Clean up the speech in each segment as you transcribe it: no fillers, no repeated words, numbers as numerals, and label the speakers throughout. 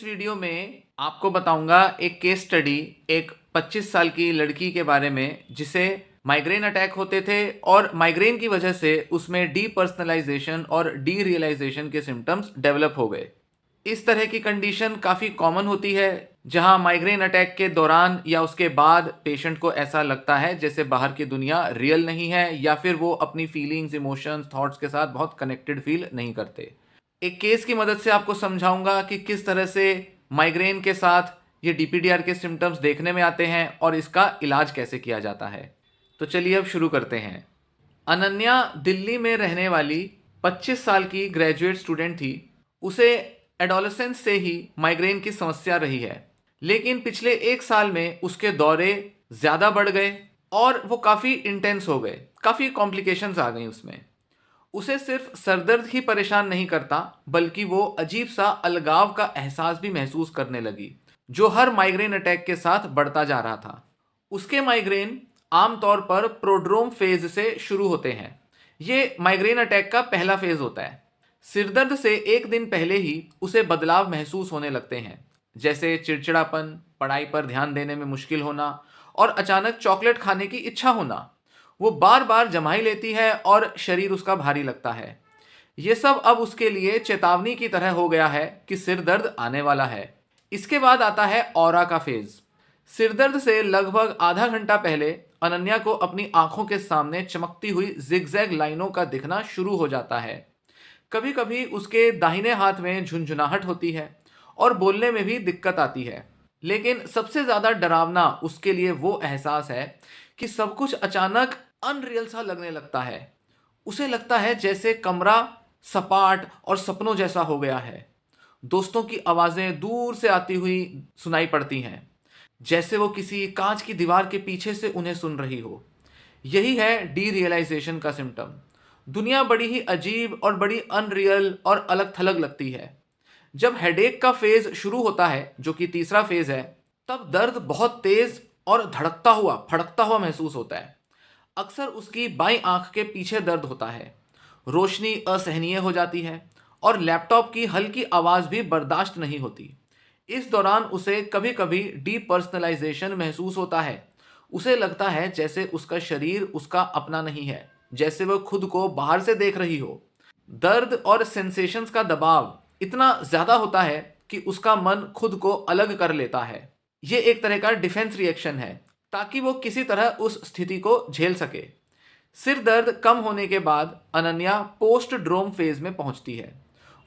Speaker 1: इस वीडियो में आपको बताऊंगा एक केस स्टडी एक 25 साल की लड़की के बारे में जिसे माइग्रेन अटैक होते थे और माइग्रेन की वजह से उसमें डीपर्सनलाइजेशन और डी रियलाइजेशन के सिम्टम्स डेवलप हो गए। इस तरह की कंडीशन काफ़ी कॉमन होती है जहां माइग्रेन अटैक के दौरान या उसके बाद पेशेंट को ऐसा लगता है जैसे बाहर की दुनिया रियल नहीं है या फिर वो अपनी फीलिंग्स, इमोशंस, थॉट्स के साथ बहुत कनेक्टेड फील नहीं करते। एक केस की मदद से आपको समझाऊंगा कि किस तरह से माइग्रेन के साथ ये डीपीडीआर के सिम्टम्स देखने में आते हैं और इसका इलाज कैसे किया जाता है। तो चलिए अब शुरू करते हैं। अनन्या दिल्ली में रहने वाली 25 साल की ग्रेजुएट स्टूडेंट थी। उसे एडोलेसेंस से ही माइग्रेन की समस्या रही है, लेकिन पिछले एक साल में उसके दौरे ज़्यादा बढ़ गए और वो काफ़ी इंटेंस हो गए, काफ़ी कॉम्प्लिकेशंस आ गई उसमें। उसे सिर्फ सरदर्द ही परेशान नहीं करता बल्कि वो अजीब सा अलगाव का एहसास भी महसूस करने लगी, जो हर माइग्रेन अटैक के साथ बढ़ता जा रहा था। उसके माइग्रेन आमतौर पर प्रोड्रोम फेज से शुरू होते हैं। ये माइग्रेन अटैक का पहला फेज होता है। सिरदर्द से एक दिन पहले ही उसे बदलाव महसूस होने लगते हैं, जैसे चिड़चिड़ापन, पढ़ाई पर ध्यान देने में मुश्किल होना और अचानक चॉकलेट खाने की इच्छा होना। वो बार बार जमाई लेती है और शरीर उसका भारी लगता है। ये सब अब उसके लिए चेतावनी की तरह हो गया है कि सिर दर्द आने वाला है। इसके बाद आता है ऑरा का फेज। सिरदर्द से लगभग आधा घंटा पहले अनन्या को अपनी आंखों के सामने चमकती हुई जिगजैग लाइनों का दिखना शुरू हो जाता है। कभी कभी उसके दाहिने हाथ में झुंझुनाहट होती है और बोलने में भी दिक्कत आती है। लेकिन सबसे ज्यादा डरावना उसके लिए वो एहसास है कि सब कुछ अचानक अनरियल सा लगने लगता है। उसे लगता है जैसे कमरा सपाट और सपनों जैसा हो गया है। दोस्तों की आवाजें दूर से आती हुई सुनाई पड़ती हैं, जैसे वो किसी कांच की दीवार के पीछे से उन्हें सुन रही हो। यही है डी रियलाइजेशन का सिम्टम। दुनिया बड़ी ही अजीब और बड़ी अनरियल और अलग थलग लगती है। जब हेडेक का फेज शुरू होता है, जो कि तीसरा फेज है, तब दर्द बहुत तेज और धड़कता हुआ फड़कता हुआ महसूस होता है। अक्सर उसकी बाईं आंख के पीछे दर्द होता है। रोशनी असहनीय हो जाती है और लैपटॉप की हल्की आवाज भी बर्दाश्त नहीं होती। इस दौरान उसे कभी कभी डीपर्सनलाइजेशन महसूस होता है। उसे लगता है जैसे उसका शरीर उसका अपना नहीं है, जैसे वह खुद को बाहर से देख रही हो। दर्द और सेंसेशंस का दबाव इतना ज्यादा होता है कि उसका मन खुद को अलग कर लेता है। ये एक तरह का डिफेंस रिएक्शन है, ताकि वो किसी तरह उस स्थिति को झेल सके। सिर दर्द कम होने के बाद अनन्या पोस्ट ड्रोम फेज में पहुंचती है।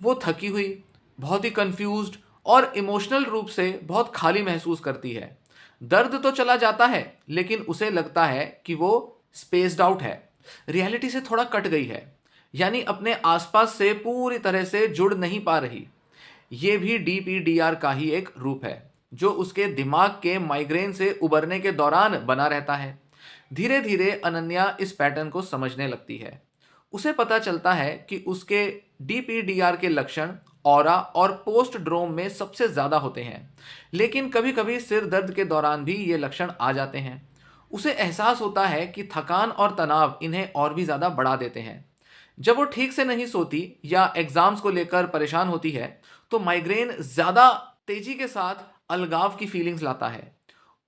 Speaker 1: वो थकी हुई, बहुत ही कंफ्यूज्ड और इमोशनल रूप से बहुत खाली महसूस करती है। दर्द तो चला जाता है, लेकिन उसे लगता है कि वो स्पेस्ड आउट है, रियलिटी से थोड़ा कट गई है, यानी अपने आसपास से पूरी तरह से जुड़ नहीं पा रही। ये भी डीपीडीआर का ही एक रूप है, जो उसके दिमाग के माइग्रेन से उबरने के दौरान बना रहता है। धीरे धीरे अनन्या इस पैटर्न को समझने लगती है। उसे पता चलता है कि उसके डीपीडीआर के लक्षण ऑरा और पोस्ट ड्रोम में सबसे ज्यादा होते हैं, लेकिन कभी कभी सिर दर्द के दौरान भी ये लक्षण आ जाते हैं। उसे एहसास होता है कि थकान और तनाव इन्हें और भी ज्यादा बढ़ा देते हैं। जब वो ठीक से नहीं सोती या एग्जाम्स को लेकर परेशान होती है, तो माइग्रेन ज्यादा तेजी के साथ अलगाव की फीलिंग्स लाता है।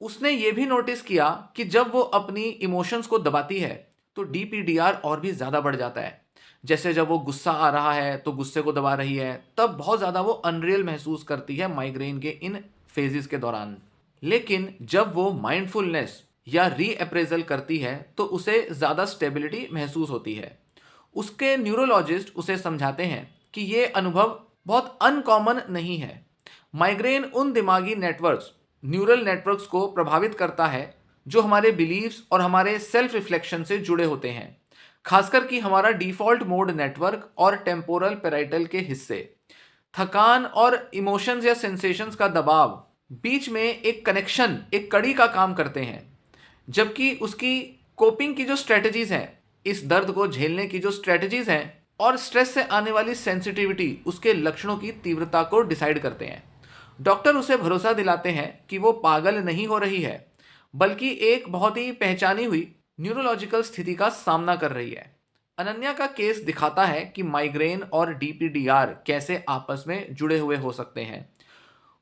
Speaker 1: उसने ये भी नोटिस किया कि जब वो अपनी इमोशंस को दबाती है, तो डीपीडीआर और भी ज्यादा बढ़ जाता है। जैसे जब वो गुस्सा आ रहा है तो गुस्से को दबा रही है, तब बहुत ज्यादा वो अनरियल महसूस करती है माइग्रेन के इन फेजेस के दौरान। लेकिन जब वो माइंडफुलनेस या रीअप्रेजल करती है तो उसे ज्यादा स्टेबिलिटी महसूस होती है। उसके न्यूरोलॉजिस्ट उसे समझाते हैं कि ये अनुभव बहुत अनकॉमन नहीं है। माइग्रेन उन दिमागी नेटवर्क्स, न्यूरल नेटवर्क्स को प्रभावित करता है जो हमारे बिलीव्स और हमारे सेल्फ रिफ्लेक्शन से जुड़े होते हैं, खासकर कि हमारा डिफॉल्ट मोड नेटवर्क और टेम्पोरल पेराइटल के हिस्से। थकान और इमोशंस या सेंसेशंस का दबाव बीच में एक कनेक्शन, एक कड़ी का काम करते हैं, जबकि उसकी कोपिंग की जो स्ट्रेटजीज हैं, इस दर्द को झेलने की जो स्ट्रेटजीज हैं और स्ट्रेस से आने वाली सेंसिटिविटी उसके लक्षणों की तीव्रता को डिसाइड करते हैं। डॉक्टर उसे भरोसा दिलाते हैं कि वो पागल नहीं हो रही है, बल्कि एक बहुत ही पहचानी हुई न्यूरोलॉजिकल स्थिति का सामना कर रही है। अनन्या का केस दिखाता है कि माइग्रेन और डीपीडीआर कैसे आपस में जुड़े हुए हो सकते हैं।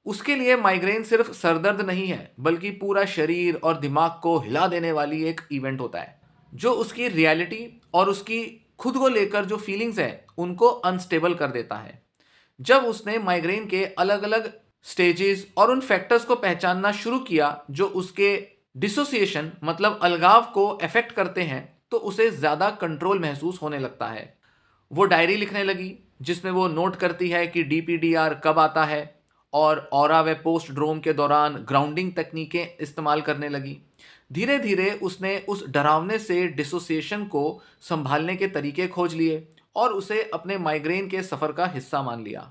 Speaker 1: उसके लिए माइग्रेन सिर्फ सरदर्द नहीं है, बल्कि पूरा शरीर और दिमाग को हिला देने वाली एक इवेंट होता है, जो उसकी रियलिटी और उसकी खुद को लेकर जो फीलिंग्स है उनको अनस्टेबल कर देता है। जब उसने माइग्रेन के अलग अलग स्टेजेस और उन फैक्टर्स को पहचानना शुरू किया जो उसके डिसोसिएशन मतलब अलगाव को अफेक्ट करते हैं, तो उसे ज़्यादा कंट्रोल महसूस होने लगता है। वो डायरी लिखने लगी, जिसमें वो नोट करती है कि डीपीडीआर कब आता है, और ऑरा व पोस्ट ड्रोम के दौरान ग्राउंडिंग तकनीकें इस्तेमाल करने लगी। धीरे धीरे उसने उस डरावने से डिसोसिएशन को संभालने के तरीके खोज लिए और उसे अपने माइग्रेन के सफ़र का हिस्सा मान लिया,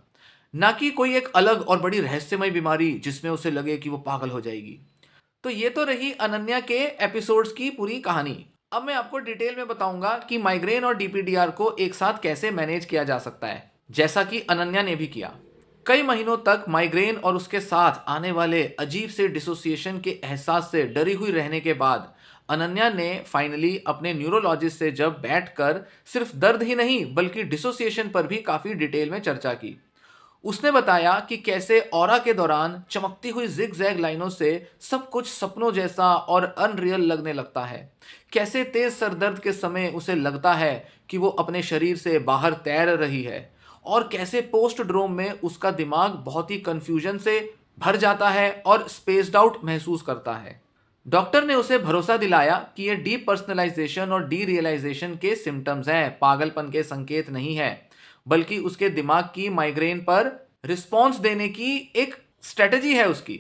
Speaker 1: ना कि कोई एक अलग और बड़ी रहस्यमय बीमारी जिसमें उसे लगे कि वो पागल हो जाएगी। तो ये तो रही अनन्या के एपिसोड्स की पूरी कहानी। अब मैं आपको डिटेल में बताऊंगा कि माइग्रेन और डीपीडीआर को एक साथ कैसे मैनेज किया जा सकता है, जैसा कि अनन्या ने भी किया। कई महीनों तक माइग्रेन और उसके साथ आने वाले अजीब से डिसोसिएशन के एहसास से डरी हुई रहने के बाद अनन्या ने फाइनली अपने न्यूरोलॉजिस्ट से जब बैठकर सिर्फ दर्द ही नहीं बल्कि डिसोसिएशन पर भी काफ़ी डिटेल में चर्चा की। उसने बताया कि कैसे ऑरा के दौरान चमकती हुई जिग जैग लाइनों से सब कुछ सपनों जैसा और अनरियल लगने लगता है। कैसे तेज सरदर्द के समय उसे लगता है कि वो अपने शरीर से बाहर तैर रही है, और कैसे पोस्ट ड्रोम में उसका दिमाग बहुत ही कंफ्यूजन से भर जाता है और स्पेस्ड आउट महसूस करता है। डॉक्टर ने उसे भरोसा दिलाया कि ये डीप पर्सनलाइजेशन और डी रियलाइजेशन के सिम्टम्स हैं, पागलपन के संकेत नहीं है, बल्कि उसके दिमाग की माइग्रेन पर रिस्पॉन्स देने की एक स्ट्रेटजी है। उसकी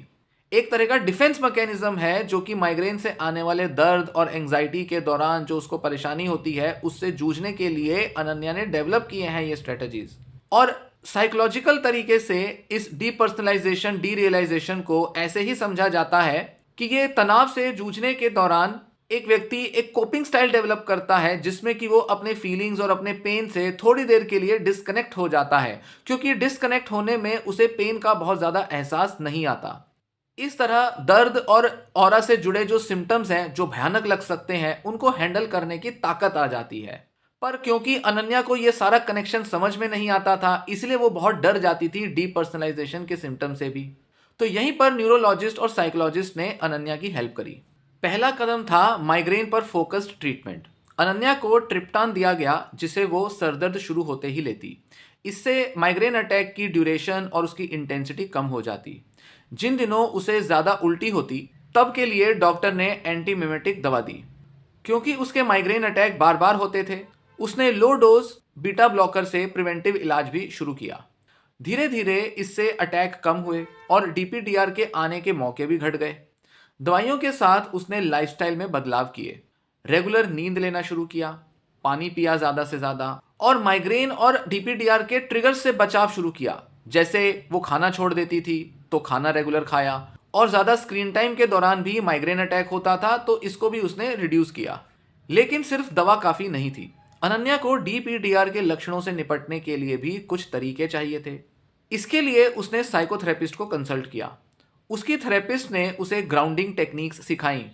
Speaker 1: एक तरह का डिफेंस मैकेनिज्म है, जो कि माइग्रेन से आने वाले दर्द और एंजाइटी के दौरान जो उसको परेशानी होती है उससे जूझने के लिए अनन्या ने डेवलप किए हैं ये स्ट्रेटजीज। और साइकोलॉजिकल तरीके से इस डीपर्सनलाइजेशन डी रियलाइजेशन को ऐसे ही समझा जाता है कि ये तनाव से जूझने के दौरान एक व्यक्ति एक कोपिंग स्टाइल डेवलप करता है, जिसमें कि वो अपने फीलिंग्स और अपने पेन से थोड़ी देर के लिए डिस्कनेक्ट हो जाता है, क्योंकि डिस्कनेक्ट होने में उसे पेन का बहुत ज़्यादा एहसास नहीं आता। इस तरह दर्द और ऑरा से जुड़े जो सिम्टम्स हैं जो भयानक लग सकते हैं, उनको हैंडल करने की ताकत आ जाती है। पर क्योंकि अनन्या को ये सारा कनेक्शन समझ में नहीं आता था, इसलिए वो बहुत डर जाती थी डीपर्सनलाइजेशन के सिम्टम से भी। तो यहीं पर न्यूरोलॉजिस्ट और साइकोलॉजिस्ट ने अनन्या की हेल्प करी। पहला कदम था माइग्रेन पर फोकस्ड ट्रीटमेंट। अनन्या को ट्रिप्टान दिया गया, जिसे वो सरदर्द शुरू होते ही लेती। इससे माइग्रेन अटैक की ड्यूरेशन और उसकी इंटेंसिटी कम हो जाती। जिन दिनों उसे ज़्यादा उल्टी होती, तब के लिए डॉक्टर ने एंटीमिमेटिक दवा दी। क्योंकि उसके माइग्रेन अटैक बार बार होते थे, उसने लो डोज बीटा ब्लॉकर से प्रिवेंटिव इलाज भी शुरू किया। धीरे धीरे इससे अटैक कम हुए और डीपीडीआर के आने के मौके भी घट गए। दवाइयों के साथ उसने लाइफस्टाइल में बदलाव किए, रेगुलर नींद लेना शुरू किया, पानी पिया ज़्यादा से ज़्यादा, और माइग्रेन और डीपीडीआर के ट्रिगर्स से बचाव शुरू किया। जैसे वो खाना छोड़ देती थी तो खाना रेगुलर खाया, और ज़्यादा स्क्रीन टाइम के दौरान भी माइग्रेन अटैक होता था तो इसको भी उसने रिड्यूस किया। लेकिन सिर्फ दवा काफ़ी नहीं थी। अनन्या को डीपीडीआर के लक्षणों से निपटने के लिए भी कुछ तरीके चाहिए थे। इसके लिए उसने साइकोथेरेपिस्ट को कंसल्ट किया। उसकी थेरेपिस्ट ने उसे ग्राउंडिंग टेक्निक्स सिखाई,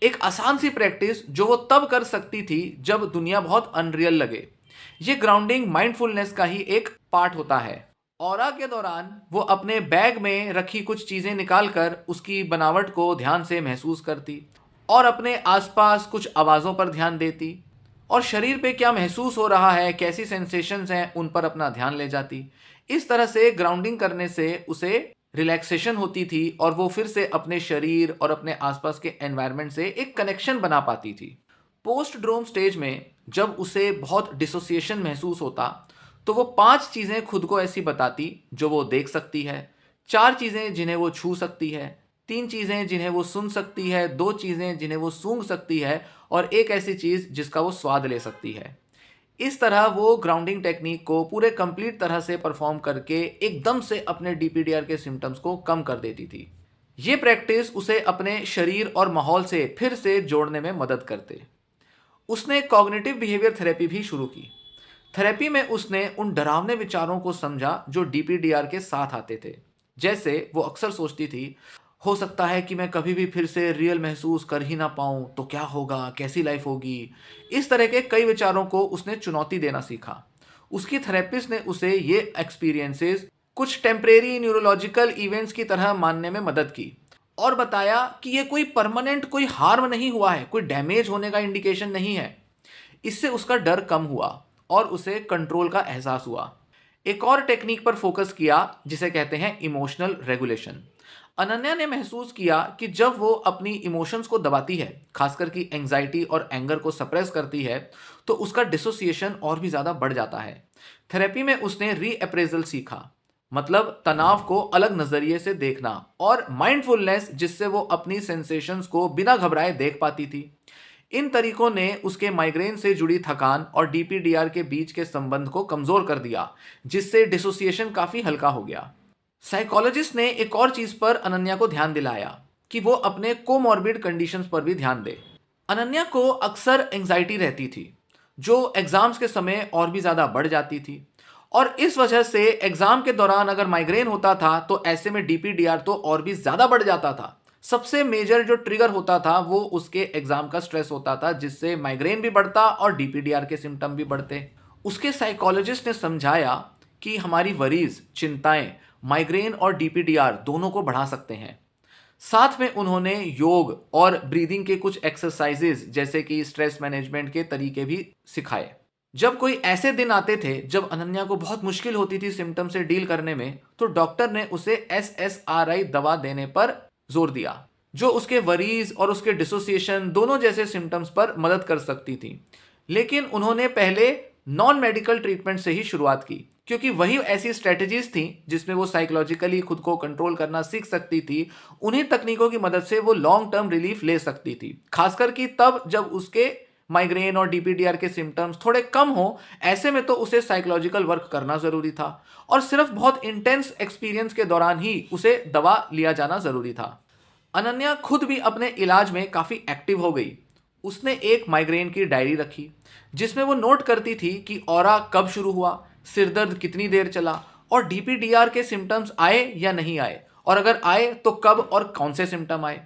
Speaker 1: एक आसान सी प्रैक्टिस जो वो तब कर सकती थी जब दुनिया बहुत अनरियल लगे। ये ग्राउंडिंग माइंडफुलनेस का ही एक पार्ट होता है। ऑरा के दौरान वो अपने बैग में रखी कुछ चीज़ें निकालकर उसकी बनावट को ध्यान से महसूस करती, और अपने आसपास कुछ आवाज़ों पर ध्यान देती, और शरीर पे क्या महसूस हो रहा है, कैसी सेंसेशंस हैं, उन पर अपना ध्यान ले जाती। इस तरह से ग्राउंडिंग करने से उसे रिलैक्सेशन होती थी और वो फिर से अपने शरीर और अपने आसपास के एनवायरनमेंट से एक कनेक्शन बना पाती थी। पोस्ट ड्रोम स्टेज में जब उसे बहुत डिसोसिएशन महसूस होता, तो वो 5 चीज़ें खुद को ऐसी बताती जो वो देख सकती है, 4 चीज़ें जिन्हें वो छू सकती है, 3 चीज़ें जिन्हें वो सुन सकती है, 2 चीज़ें जिन्हें वो सूंघ सकती है, और एक ऐसी चीज़ जिसका वो स्वाद ले सकती है। इस तरह वो ग्राउंडिंग टेक्निक को पूरे कंप्लीट तरह से परफॉर्म करके एकदम से अपने डीपीडीआर के सिम्टम्स को कम कर देती थी। ये प्रैक्टिस उसे अपने शरीर और माहौल से फिर से जोड़ने में मदद करते। उसने कॉग्निटिव बिहेवियर थेरेपी भी शुरू की। थेरेपी में उसने उन डरावने विचारों को समझा जो डीपीडीआर के साथ आते थे। जैसे वो अक्सर सोचती थी, हो सकता है कि मैं कभी भी फिर से रियल महसूस कर ही ना पाऊँ, तो क्या होगा, कैसी लाइफ होगी। इस तरह के कई विचारों को उसने चुनौती देना सीखा। उसकी थेरेपिस्ट ने उसे ये एक्सपीरियंसेस कुछ टेम्परेरी न्यूरोलॉजिकल इवेंट्स की तरह मानने में मदद की और बताया कि ये कोई परमानेंट कोई हार्म नहीं हुआ है, कोई डैमेज होने का इंडिकेशन नहीं है। इससे उसका डर कम हुआ और उसे कंट्रोल का एहसास हुआ। एक और टेक्निक पर फोकस किया जिसे कहते हैं इमोशनल रेगुलेशन। अनन्या ने महसूस किया कि जब वो अपनी इमोशंस को दबाती है, खासकर कि एंजाइटी और एंगर को सप्रेस करती है, तो उसका डिसोसिएशन और भी ज़्यादा बढ़ जाता है। थेरेपी में उसने रीअप्रेजल सीखा, मतलब तनाव को अलग नज़रिए से देखना, और माइंडफुलनेस, जिससे वो अपनी सेंसेशंस को बिना घबराए देख पाती थी। इन तरीकों ने उसके माइग्रेन से जुड़ी थकान और डीपीडीआर के बीच के संबंध को कमजोर कर दिया, जिससे डिसोसिएशन काफी हल्का हो गया। साइकोलॉजिस्ट ने एक और चीज पर अनन्या को ध्यान दिलाया कि वो अपने कोमॉर्बिड कंडीशंस पर भी ध्यान दे। अनन्या को अक्सर एंजाइटी रहती थी, जो एग्जाम्स के समय और भी ज्यादा बढ़ जाती थी, और इस वजह से एग्जाम के दौरान अगर माइग्रेन होता था तो ऐसे में डीपीडीआर तो और भी ज्यादा बढ़ जाता था। सबसे मेजर जो ट्रिगर होता था वो उसके एग्जाम का स्ट्रेस होता था, जिससे माइग्रेन भी बढ़ता और डीपीडीआर के सिम्टम भी बढ़ते। उसके साइकोलॉजिस्ट ने समझाया कि हमारी वरीज, चिंताएं माइग्रेन और डीपीडीआर दोनों को बढ़ा सकते हैं। साथ में उन्होंने योग और ब्रीदिंग के कुछ एक्सरसाइजेज जैसे कि स्ट्रेस मैनेजमेंट के तरीके भी सिखाए। जब कोई ऐसे दिन आते थे जब अनन्या को बहुत मुश्किल होती थी सिम्टम से डील करने में, तो डॉक्टर ने उसे SSRI दवा देने पर जोर दिया, जो उसके वरीज और उसके डिसोसिएशन दोनों जैसे सिम्टम्स पर मदद कर सकती थी। लेकिन उन्होंने पहले नॉन मेडिकल ट्रीटमेंट से ही शुरुआत की, क्योंकि वही ऐसी स्ट्रेटजीज थी जिसमें वो साइकोलॉजिकली खुद को कंट्रोल करना सीख सकती थी। उन्हीं तकनीकों की मदद से वो लॉन्ग टर्म रिलीफ ले सकती थी, खासकर कि तब जब उसके माइग्रेन और डीपीडीआर के सिम्टम्स थोड़े कम हो। ऐसे में तो उसे साइकोलॉजिकल वर्क करना जरूरी था, और सिर्फ बहुत इंटेंस एक्सपीरियंस के दौरान ही उसे दवा लिया जाना जरूरी था। अनन्या खुद भी अपने इलाज में काफी एक्टिव हो गई। उसने एक माइग्रेन की डायरी रखी, जिसमें वो नोट करती थी कि ऑरा कब शुरू हुआ, सिरदर्द कितनी देर चला, और डीपीडीआर के सिम्टम्स आए या नहीं आए, और अगर आए तो कब और कौन से सिम्टम आए।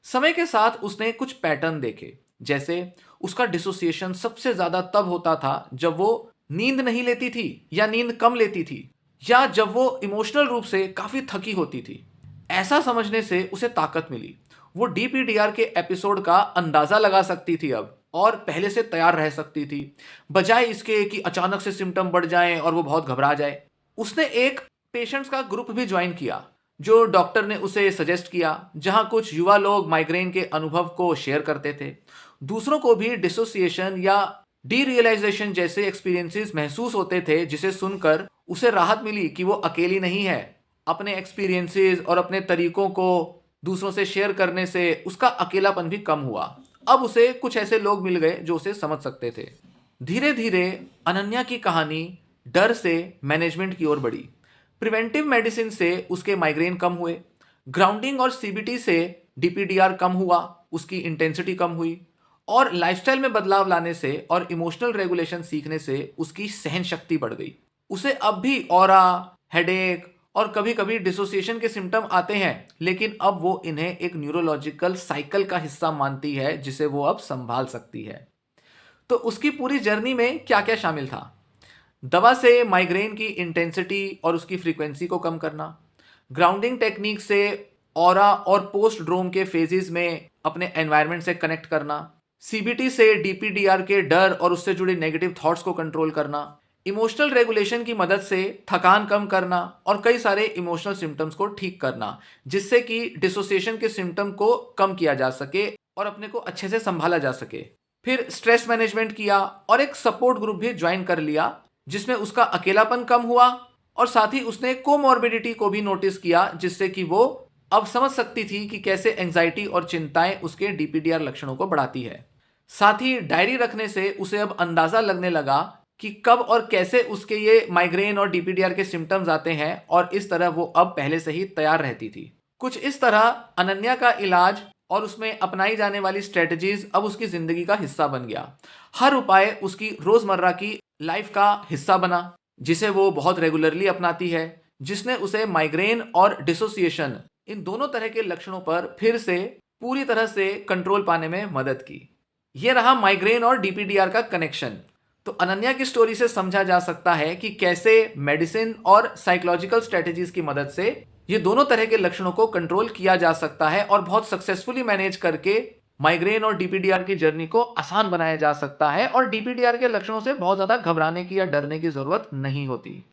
Speaker 1: समय के साथ उसने कुछ पैटर्न देखे, जैसे उसका डिसोसिएशन सबसे ज्यादा तब होता था जब वो नींद नहीं लेती थी या नींद कम लेती थी, या जब वो इमोशनल रूप से काफी थकी होती थी। ऐसा समझने से उसे ताकत मिली। वो डीपीडीआर के एपिसोड का अंदाजा लगा सकती थी अब, और पहले से तैयार रह सकती थी, बजाय इसके कि अचानक से सिम्टम बढ़ जाएं और वो बहुत घबरा जाए। उसने एक पेशेंट्स का ग्रुप भी ज्वाइन किया, जो डॉक्टर ने उसे सजेस्ट किया, जहां कुछ युवा लोग माइग्रेन के अनुभव को शेयर करते थे। दूसरों को भी डिसोसिएशन या डीरियलाइजेशन जैसे एक्सपीरियंसेस महसूस होते थे, जिसे सुनकर उसे राहत मिली कि वो अकेली नहीं है। अपने एक्सपीरियंसेस और अपने तरीकों को दूसरों से शेयर करने से उसका अकेलापन भी कम हुआ। अब उसे कुछ ऐसे लोग मिल गए जो उसे समझ सकते थे। धीरे धीरे अनन्या की कहानी डर से मैनेजमेंट की ओर बढ़ी। प्रिवेंटिव मेडिसिन से उसके माइग्रेन कम हुए, ग्राउंडिंग और सीबीटी से डीपीडीआर कम हुआ, उसकी इंटेंसिटी कम हुई, और लाइफस्टाइल में बदलाव लाने से और इमोशनल रेगुलेशन सीखने से उसकी सहन शक्ति बढ़ गई। उसे अब भी ऑरा, हेडेक और कभी कभी डिसोसिएशन के सिम्टम आते हैं, लेकिन अब वो इन्हें एक न्यूरोलॉजिकल साइकिल का हिस्सा मानती है, जिसे वो अब संभाल सकती है। तो उसकी पूरी जर्नी में क्या क्या शामिल था? दवा से माइग्रेन की इंटेंसिटी और उसकी फ्रीक्वेंसी को कम करना, ग्राउंडिंग टेक्निक से ऑरा और पोस्ट ड्रोम के फेजेस में अपने एनवायरनमेंट से कनेक्ट करना, सीबीटी से डीपीडीआर के डर और उससे जुड़े नेगेटिव थॉट्स को कंट्रोल करना, इमोशनल रेगुलेशन की मदद से थकान कम करना और कई सारे इमोशनल सिम्टम्स को ठीक करना, जिससे कि डिसोसिएशन के सिम्टम को कम किया जा सके और अपने को अच्छे से संभाला जा सके। फिर स्ट्रेस मैनेजमेंट किया और एक सपोर्ट ग्रुप भी ज्वाइन कर लिया, जिसमें उसका अकेलापन कम हुआ, और साथ ही उसने कोमॉर्बिडिटी को भी नोटिस किया, जिससे कि वो अब समझ सकती थी कि कैसे एंजाइटी और चिंताएं उसके डीपीडीआर लक्षणों को बढ़ाती है। साथ ही डायरी रखने से उसे अब अंदाजा लगने लगा कि कब और कैसे उसके ये माइग्रेन और डीपीडीआर के सिम्टम्स आते हैं, और इस तरह वो अब पहले से ही तैयार रहती थी। कुछ इस तरह अनन्या का इलाज और उसमें अपनाई जाने वाली स्ट्रेटजीज अब उसकी जिंदगी का हिस्सा बन गया। हर उपाय उसकी रोजमर्रा की लाइफ का हिस्सा बना, जिसे वो बहुत रेगुलरली अपनाती है, जिसने उसे माइग्रेन और डिसोसिएशन इन दोनों तरह के लक्षणों पर फिर से पूरी तरह से कंट्रोल पाने में मदद की। यह रहा माइग्रेन और डीपीडीआर का कनेक्शन। तो अनन्या की स्टोरी से समझा जा सकता है कि कैसे मेडिसिन और साइकोलॉजिकल स्ट्रेटेजीज की मदद से ये दोनों तरह के लक्षणों को कंट्रोल किया जा सकता है और बहुत सक्सेसफुली मैनेज करके माइग्रेन और डीपीडीआर की जर्नी को आसान बनाया जा सकता है और डीपीडीआर के लक्षणों से बहुत ज्यादा घबराने की या डरने की जरूरत नहीं होती।